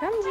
samedi.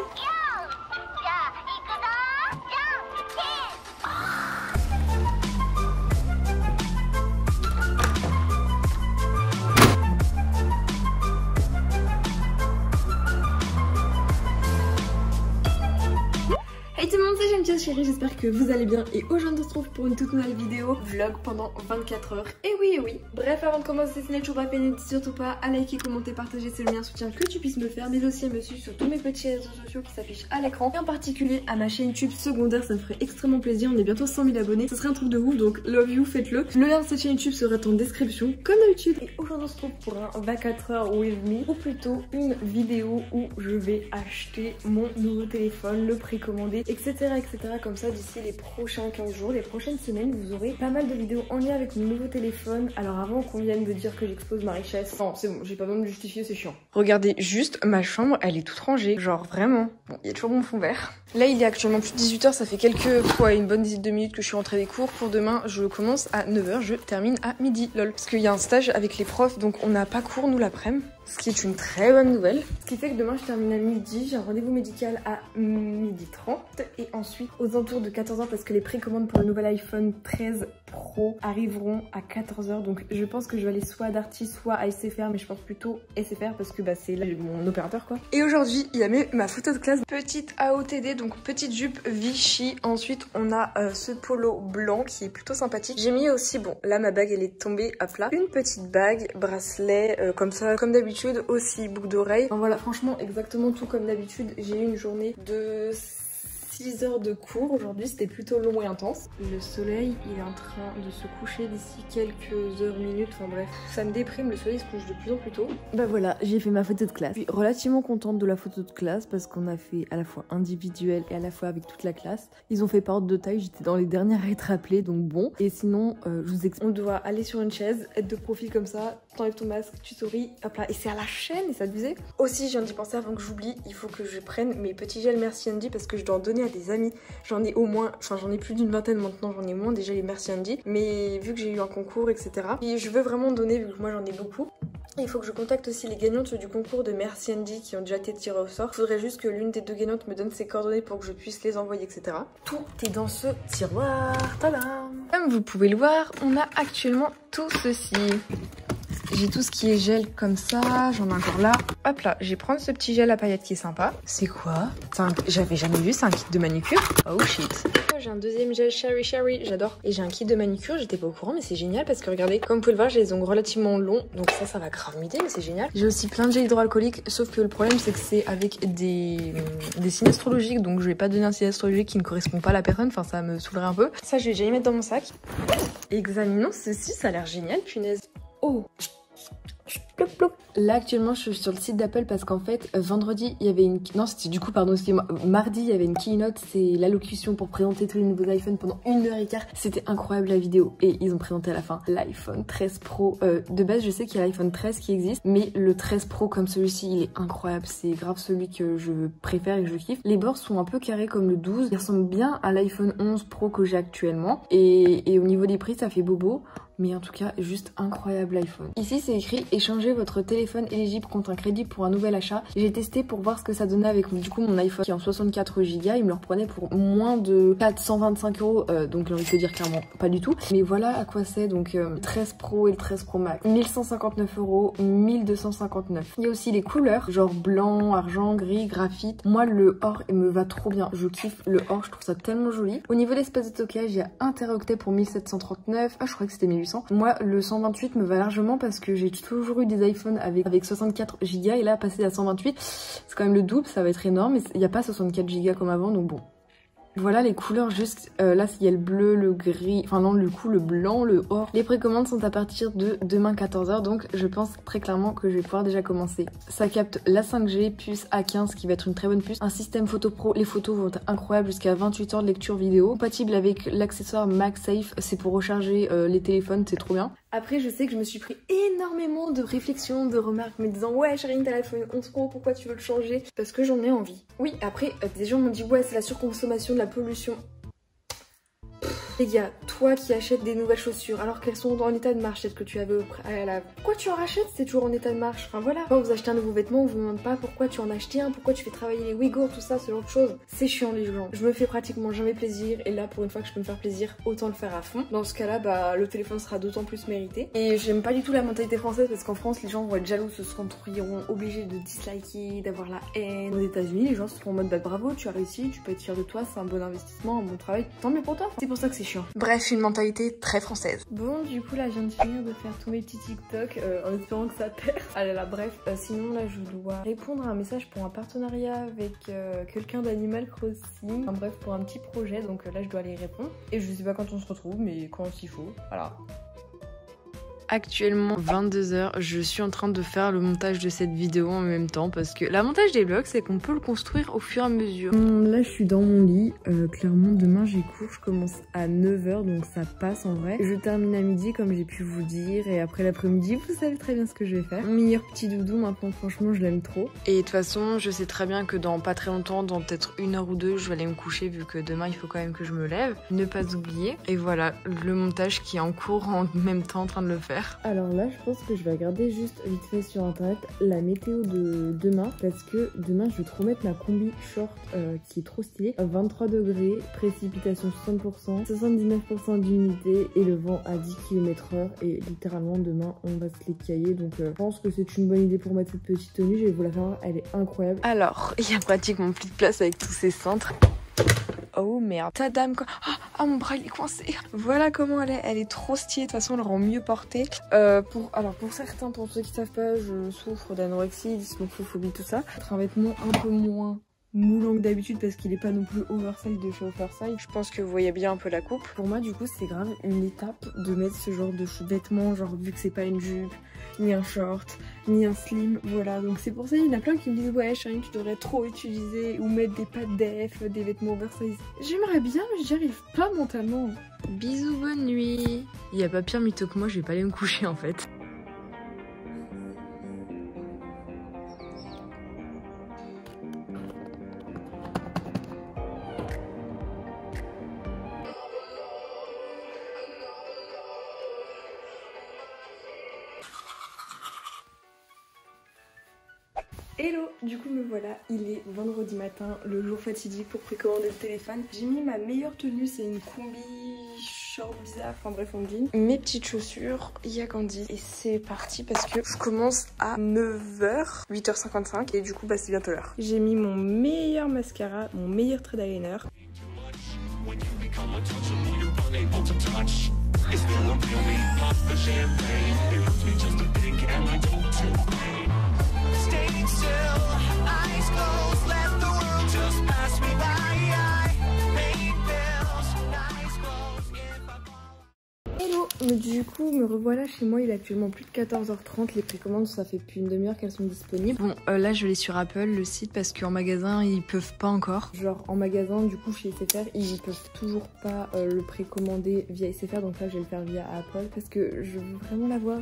Hey tout le monde, c'est Gentil chérie, j'espère que vous allez bien et aujourd'hui on se retrouve pour une toute nouvelle vidéo vlog pendant 24 heures. Et oui. Bref, avant de commencer, si ce n'est toujours pas fait, n'hésite surtout pas à liker, commenter, partager, c'est le meilleur soutien que tu puisses me faire, mais aussi à me suivre sur tous mes petits réseaux sociaux qui s'affichent à l'écran et en particulier à ma chaîne YouTube secondaire, ça me ferait extrêmement plaisir, on est bientôt 100 000 abonnés, ce serait un truc de ouf, donc love you, faites-le. Le lien de cette chaîne YouTube sera en description comme d'habitude. Et aujourd'hui on se retrouve pour un 24 heures with me, ou plutôt une vidéo où je vais acheter mon nouveau téléphone, le précommander, etc. Comme ça d'ici les prochains 15 jours, les prochaines semaines, vous aurez pas mal de vidéos en lien avec mon nouveau téléphone. Alors avant qu'on vienne de dire que j'expose ma richesse, non c'est bon, j'ai pas besoin de me justifier, c'est chiant. Regardez juste ma chambre, elle est toute rangée, genre vraiment. Bon, il y a toujours mon fond vert. Là il est actuellement plus de 18 h, ça fait une bonne dizaine de minutes que je suis rentrée des cours. Pour demain, je commence à 9 h, je termine à midi, lol. Parce qu'il y a un stage avec les profs, donc on n'a pas cours nous l'après-midi. Ce qui est une très bonne nouvelle. Ce qui fait que demain je termine à midi, j'ai un rendez-vous médical à 12h30 et ensuite aux alentours de 14 h parce que les précommandes pour le nouvel iPhone 13 Pro arriveront à 14 h. Donc je pense que je vais aller soit à Darty soit à SFR, mais je pense plutôt SFR parce que bah, c'est là mon opérateur quoi. Et aujourd'hui il y a ma photo de classe, petite AOTD, donc petite jupe Vichy. Ensuite on a ce polo blanc qui est plutôt sympathique. J'ai mis aussi, bon là ma bague elle est tombée à plat, une petite bague, bracelet comme ça, comme d'habitude. Aussi boucle d'oreille. Enfin, voilà, franchement exactement tout comme d'habitude. J'ai eu une journée de 6 heures de cours. Aujourd'hui c'était plutôt long et intense. Le soleil il est en train de se coucher d'ici quelques heures, minutes, enfin bref. Ça me déprime, le soleil se couche de plus en plus tôt. Bah voilà, j'ai fait ma photo de classe. Je suis relativement contente de la photo de classe parce qu'on a fait à la fois individuel et à la fois avec toute la classe. Ils ont fait par ordre de taille, j'étais dans les dernières à être appelée, donc bon. Et sinon, je vous explique. On doit aller sur une chaise, être de profil comme ça, t'enlèves ton masque, tu souris, hop là. Et c'est à la chaîne et ça te disait. Aussi, je viens d'y penser avant que j'oublie, il faut que je prenne mes petits gels Merci Andy parce que je dois en donner à des amis. J'en ai au moins, enfin j'en ai plus d'une vingtaine maintenant, j'en ai moins déjà les Merci Andy, mais vu que j'ai eu un concours etc, et je veux vraiment donner vu que moi j'en ai beaucoup. Il faut que je contacte aussi les gagnantes du concours de Merci Andy qui ont déjà été tirées au sort. Il faudrait juste que l'une des deux gagnantes me donne ses coordonnées pour que je puisse les envoyer etc. Tout est dans ce tiroir, tadam. Comme vous pouvez le voir, on a actuellement tout ceci. J'ai tout ce qui est gel comme ça, j'en ai encore là. Hop là, je vais prendre ce petit gel à paillettes qui est sympa. C'est quoi? J'avais jamais vu, c'est un kit de manucure. Oh shit. J'ai un deuxième gel Cherry, j'adore. Et j'ai un kit de manucure, j'étais pas au courant mais c'est génial parce que regardez, comme vous pouvez le voir, j'ai les ongles relativement longs. Donc ça va grave m'aider mais c'est génial. J'ai aussi plein de gels hydroalcooliques, sauf que le problème c'est que c'est avec des signes astrologiques. Donc je vais pas donner un signe astrologique qui ne correspond pas à la personne, enfin ça me saoulerait un peu. Ça je vais déjà y mettre dans mon sac. Examinons ceci, ça a l'air génial, punaise. Oh! Plop, plop. Là actuellement je suis sur le site d'Apple parce qu'en fait vendredi il y avait une... Non c'était du coup pardon excusez-moi, mardi il y avait une keynote, c'est l'allocution pour présenter tous les nouveaux iPhones pendant 1h15. C'était incroyable la vidéo et ils ont présenté à la fin l'iPhone 13 Pro. De base je sais qu'il y a l'iPhone 13 qui existe mais le 13 Pro comme celui-ci il est incroyable, c'est grave celui que je préfère et que je kiffe. Les bords sont un peu carrés comme le 12, il ressemble bien à l'iPhone 11 Pro que j'ai actuellement et au niveau des prix ça fait bobo. Mais en tout cas, juste incroyable l'iPhone. Ici, c'est écrit « Échangez votre téléphone éligible contre un crédit pour un nouvel achat ». J'ai testé pour voir ce que ça donnait avec du coup mon iPhone qui est en 64 Go. Il me le reprenait pour moins de 425 €. Donc j'ai envie de te dire clairement pas du tout. Mais voilà à quoi c'est. Donc 13 Pro et le 13 Pro Max. 1159 €, 1259. Il y a aussi les couleurs, genre blanc, argent, gris, graphite. Moi, le or, il me va trop bien. Je kiffe le or, je trouve ça tellement joli. Au niveau de l'espace de stockage, il y a 1 Teraoctet pour 1739. Ah, je crois que c'était 1800. Moi, le 128 me va largement parce que j'ai toujours eu des iPhones avec 64 Go et là, passer à 128, c'est quand même le double, ça va être énorme. Il n'y a pas 64 Go comme avant, donc bon. Voilà les couleurs juste, là il y a le bleu, le gris, enfin non le coup le blanc, le or. Les précommandes sont à partir de demain 14 h donc je pense très clairement que je vais pouvoir déjà commencer. Ça capte la 5G, puce A15 qui va être une très bonne puce. Un système photo pro, les photos vont être incroyables jusqu'à 28 heures de lecture vidéo. Compatible avec l'accessoire MagSafe, c'est pour recharger les téléphones, c'est trop bien. Après je sais que je me suis pris énormément de réflexions, de remarques me disant ouais Charline t'as l'iPhone 11 Pro, pourquoi tu veux le changer? Parce que j'en ai envie. Oui après des gens m'ont dit ouais c'est la surconsommation de la pollution. Les gars, toi qui achètes des nouvelles chaussures alors qu'elles sont en état de marche, peut-être que tu avais au préalable, pourquoi tu en rachètes si c'est toujours en état de marche? Enfin voilà, quand vous achetez un nouveau vêtement, on vous demande pas pourquoi tu en as acheté un, pourquoi tu fais travailler les Ouïghours, tout ça, ce genre de choses. C'est chiant les gens. Je me fais pratiquement jamais plaisir et là pour une fois que je peux me faire plaisir, autant le faire à fond. Dans ce cas-là, bah le téléphone sera d'autant plus mérité. Et j'aime pas du tout la mentalité française parce qu'en France, les gens vont être jaloux, se sentiront obligés de disliker, d'avoir la haine. Aux États-Unis, les gens seront en mode bah bravo, tu as réussi, tu peux être fier de toi, c'est un bon investissement, un bon travail, tant mieux pour toi. C'est pour ça que c'est chiant. Bref, une mentalité très française. Bon, du coup là, je viens de finir de faire tous mes petits TikTok en espérant que ça perce. Allez là, bref, sinon là, je dois répondre à un message pour un partenariat avec quelqu'un d'Animal Crossing. Enfin, bref, pour un petit projet, donc là, je dois aller répondre. Et je sais pas quand on se retrouve, mais quand il faut, voilà. Actuellement 22h, je suis en train de faire le montage de cette vidéo en même temps parce que l'avantage des vlogs c'est qu'on peut le construire au fur et à mesure. Là je suis dans mon lit, clairement demain j'ai cours, je commence à 9h donc ça passe en vrai. Je termine à midi comme j'ai pu vous dire et après l'après-midi vous savez très bien ce que je vais faire. Meilleur petit doudou maintenant, franchement je l'aime trop. Et de toute façon je sais très bien que dans pas très longtemps, dans peut-être 1 heure ou 2 je vais aller me coucher vu que demain il faut quand même que je me lève. Ne pas oublier. Et voilà le montage qui est en cours en même temps en train de le faire. Alors là, je pense que je vais regarder juste vite fait sur internet la météo de demain parce que demain, je vais trop mettre ma combi short qui est trop stylée. 23 degrés, précipitation 60%, 79% d'humidité et le vent à 10 km/h. Et littéralement, demain, on va se les cailler. Donc, je pense que c'est une bonne idée pour mettre cette petite tenue. Je vais vous la faire voir, elle est incroyable. Alors, il y a pratiquement plus de place avec tous ces cintres. Oh merde, ta dame quoi. Ah mon bras il est coincé. Voilà comment elle est trop stylée. De toute façon elle rend mieux portée. Pour certains, pour ceux qui savent pas, je souffre d'anorexie, dysmorphophobie, tout ça. C'est un vêtement un peu moins moulant que d'habitude parce qu'il est pas non plus oversize de chez Oversize. Je pense que vous voyez bien un peu la coupe. Pour moi du coup c'est grave une étape de mettre ce genre de vêtements, genre vu que c'est pas une jupe, ni un short, ni un slim, voilà. Donc c'est pour ça il y en a plein qui me disent ouais Charline tu devrais trop utiliser ou mettre des pattes def, des vêtements oversize. J'aimerais bien mais j'y arrive pas mentalement. Bisous, bonne nuit. Il y a pas pire mytho que moi, je vais pas aller me coucher en fait. Hello, du coup me voilà, il est vendredi matin, le jour fatidique pour précommander le téléphone. J'ai mis ma meilleure tenue, c'est une combi short bizarre, enfin bref on dit. Mes petites chaussures, il y a Candy et c'est parti parce que je commence à 9h, 8h55 et du coup bah c'est bientôt l'heure. J'ai mis mon meilleur mascara, mon meilleur trait d'eyeliner. Hello, du coup me revoilà chez moi, il est actuellement plus de 14h30, les précommandes ça fait plus une demi-heure qu'elles sont disponibles. Bon là je l'ai sur Apple le site parce qu'en magasin ils peuvent pas encore. Genre en magasin du coup chez SFR ils peuvent toujours pas le précommander via SFR, donc là je vais le faire via Apple parce que je veux vraiment l'avoir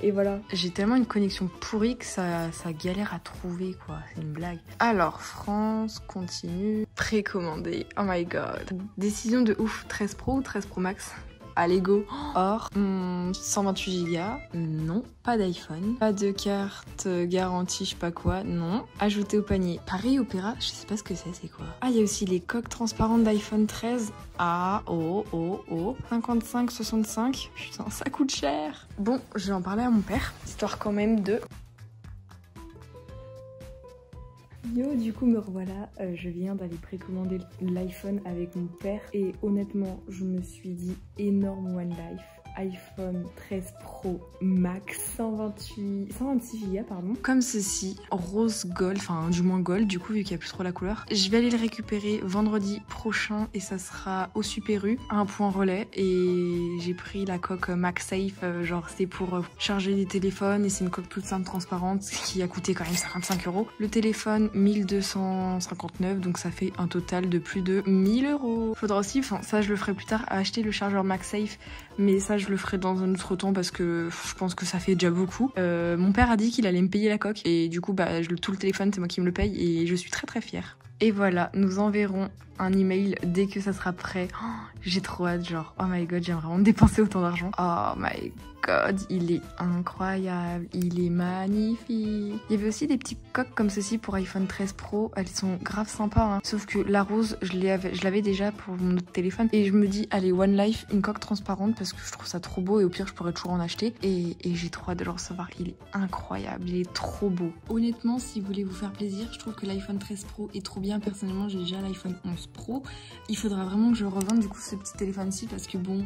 et voilà. J'ai tellement une connexion pourrie que ça galère à trouver quoi, c'est une blague. Alors France, continue, précommandé, oh my god. Décision de ouf, 13 Pro ou 13 Pro Max? Allez go. Or 128 Go, non. Pas d'iPhone, pas de carte garantie je sais pas quoi, non. Ajouter au panier Paris Opéra, je sais pas ce que c'est quoi. Ah il y a aussi les coques transparentes d'iPhone 13. Ah 55-65, putain ça coûte cher. Bon je vais en parler à mon père, histoire quand même de... Yo, du coup me revoilà, je viens d'aller précommander l'iPhone avec mon père et honnêtement je me suis dit énorme one life. iPhone 13 Pro Max 126 Go pardon. Comme ceci, rose gold, enfin du moins gold du coup vu qu'il n'y a plus trop la couleur. Je vais aller le récupérer vendredi prochain et ça sera au Super U à un point relais et j'ai pris la coque MagSafe, genre c'est pour charger les téléphones et c'est une coque toute simple transparente qui a coûté quand même 55 €. Le téléphone 1259 donc ça fait un total de plus de 1000 €. Faudra aussi, enfin ça je le ferai plus tard, acheter le chargeur MagSafe mais ça je le ferai dans un autre temps parce que je pense que ça fait déjà beaucoup. Mon père a dit qu'il allait me payer la coque et du coup bah tout le téléphone c'est moi qui me le paye et je suis très très fière. Et voilà, nous enverrons un email dès que ça sera prêt. Oh, j'ai trop hâte, genre, oh my god, j'aime vraiment dépenser autant d'argent. Oh my god, il est incroyable, il est magnifique. Il y avait aussi des petits coques comme ceci pour iPhone 13 Pro, elles sont grave sympas, hein. Sauf que la rose, je l'avais déjà pour mon autre téléphone. Et je me dis, allez, One Life, une coque transparente parce que je trouve ça trop beau et au pire, je pourrais toujours en acheter. Et j'ai trop hâte de le recevoir, il est incroyable, il est trop beau. Honnêtement, si vous voulez vous faire plaisir, je trouve que l'iPhone 13 Pro est trop bien. Personnellement, j'ai déjà l'iPhone 11 Pro. Il faudra vraiment que je revende du coup ce petit téléphone-ci parce que bon...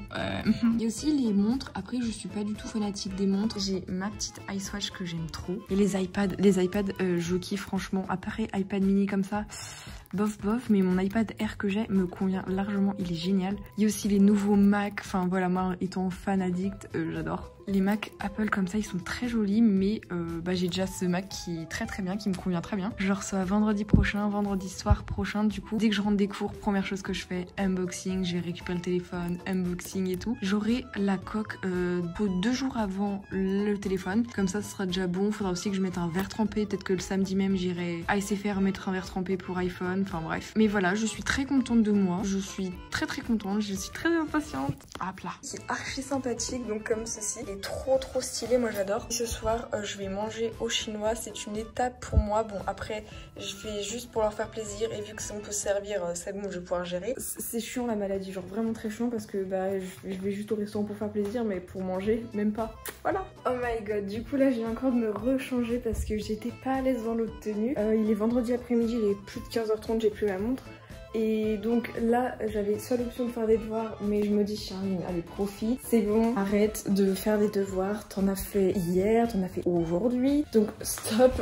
Il y a aussi les montres. Après, je suis pas du tout fanatique des montres. J'ai ma petite iSwatch que j'aime trop. Et les iPads, je kiffe franchement. Après, iPad mini comme ça... bof, mais mon iPad Air que j'ai me convient largement, il est génial. Il y a aussi les nouveaux Mac, enfin voilà, moi étant fan addict, j'adore. Les Mac Apple comme ça, ils sont très jolis, mais j'ai déjà ce Mac qui est très bien, qui me convient très bien. Je le reçois vendredi prochain, vendredi soir prochain du coup. Dès que je rentre des cours, première chose que je fais, unboxing, je vais récupérer le téléphone, unboxing et tout. J'aurai la coque 2 jours avant le téléphone, comme ça ce sera déjà bon. Il faudra aussi que je mette un verre trempé, peut-être que le samedi même j'irai à SFR mettre un verre trempé pour iPhone, enfin bref. Mais voilà, je suis très contente de moi, je suis très contente, je suis très impatiente. Hop là. C'est archi sympathique, donc comme ceci. Trop stylé, moi j'adore. Ce soir je vais manger au chinois, c'est une étape pour moi. Bon après je vais juste pour leur faire plaisir et vu que on peut se servir, c'est bon, je vais pouvoir gérer. C'est chiant la maladie, genre vraiment très chiant parce que je vais juste au restaurant pour faire plaisir, mais pour manger même pas. Voilà. Oh my god, du coup là j'ai encore de me rechanger parce que j'étais pas à l'aise dans l'autre tenue. Il est vendredi après-midi, il est plus de 15h30, j'ai plus ma montre. Et donc là j'avais seule option de faire des devoirs, mais je me dis Charline, allez profite, c'est bon, arrête de faire des devoirs, t'en as fait hier, t'en as fait aujourd'hui, donc stop.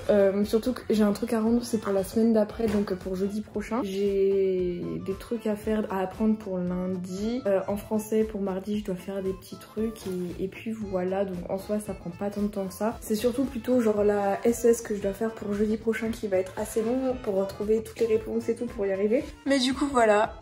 Surtout que j'ai un truc à rendre, c'est pour la semaine d'après, donc pour jeudi prochain. J'ai des trucs à faire, à apprendre pour lundi, en français pour mardi je dois faire des petits trucs et puis voilà, donc en soi ça prend pas tant de temps que ça. C'est surtout plutôt genre la SS que je dois faire pour jeudi prochain qui va être assez long pour retrouver toutes les réponses et tout pour y arriver. Mais du coup voilà,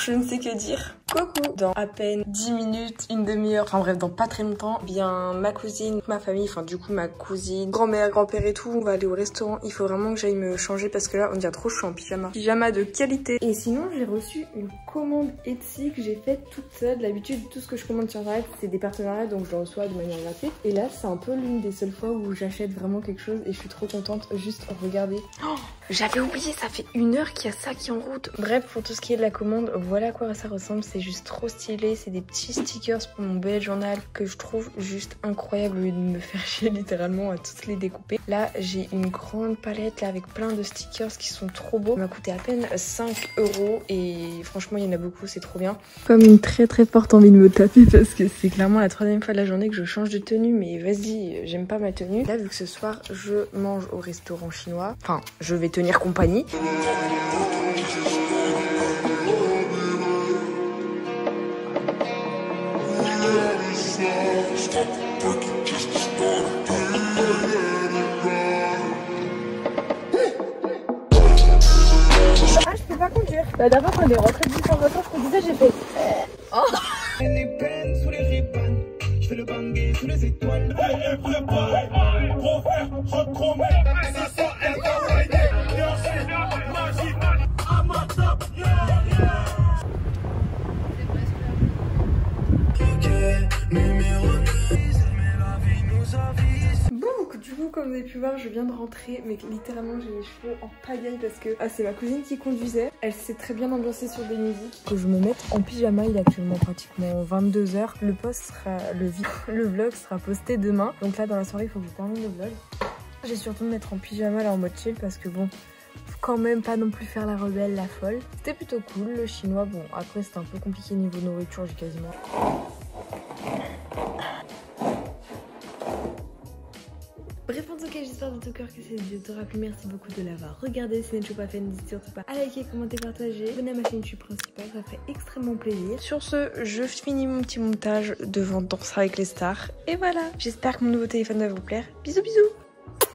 je ne sais que dire. Coucou. Dans à peine 10 minutes, une demi-heure, enfin bref dans pas très longtemps, bien ma cousine, ma famille, enfin du coup ma cousine, grand-mère, grand-père et tout, on va aller au restaurant. Il faut vraiment que j'aille me changer parce que là on dirait trop chaud en pyjama. Pyjama de qualité. Et sinon j'ai reçu une commande Etsy que j'ai faite toute seule. D'habitude tout ce que je commande sur internet c'est des partenariats donc je le reçois de manière gratuite. Et là c'est un peu l'une des seules fois où j'achète vraiment quelque chose et je suis trop contente. Juste regardez. Oh, j'avais oublié, ça fait 1 heure qu'il y a ça qui est en route. Bref, pour tout ce qui est de la commande, voilà à quoi ça ressemble. C'est juste trop stylé. C'est des petits stickers pour mon bullet journal que je trouve juste incroyable au lieu de me faire chier littéralement à tous les découper. Là, j'ai une grande palette là, avec plein de stickers qui sont trop beaux. Ça m'a coûté à peine 5 € et franchement, il y en a beaucoup, c'est trop bien. Comme une très forte envie de me taper parce que c'est clairement la 3e fois de la journée que je change de tenue. Mais vas-y, j'aime pas ma tenue. Là, vu que ce soir, je mange au restaurant chinois, enfin, je vais tenir compagnie. Ah, je peux pas conduire. Bah d'abord quand on est rentré du temps de voiture, je conduisais, j'ai fait oh. Les peines sous les ripanes, je fais le bangé sous les étoiles. Gros frère, trop mec, ça sent du coup, comme vous avez pu voir, je viens de rentrer, mais littéralement j'ai les cheveux en pagaille parce que c'est ma cousine qui conduisait. Elle s'est très bien ambiancée sur des musiques. Que je me mette en pyjama, il est actuellement pratiquement 22 h. Le vlog sera posté demain. Donc là, dans la soirée, il faut que je termine le vlog. J'ai surtout me mettre en pyjama là en mode chill parce que bon, faut quand même pas non plus faire la rebelle, la folle. C'était plutôt cool, le chinois. Bon, après c'était un peu compliqué niveau nourriture, j'ai quasiment... Bref, en tout cas, j'espère de tout cœur que cette vidéo t'aura plu. Merci beaucoup de l'avoir regardé. Si vous n'êtes pas fait, n'hésitez surtout pas à liker, commenter, partager. Abonnez à ma chaîne YouTube principale, ça ferait extrêmement plaisir. Sur ce, je finis mon petit montage devant Danser avec les stars. Et voilà, j'espère que mon nouveau téléphone va vous plaire. Bisous bisous.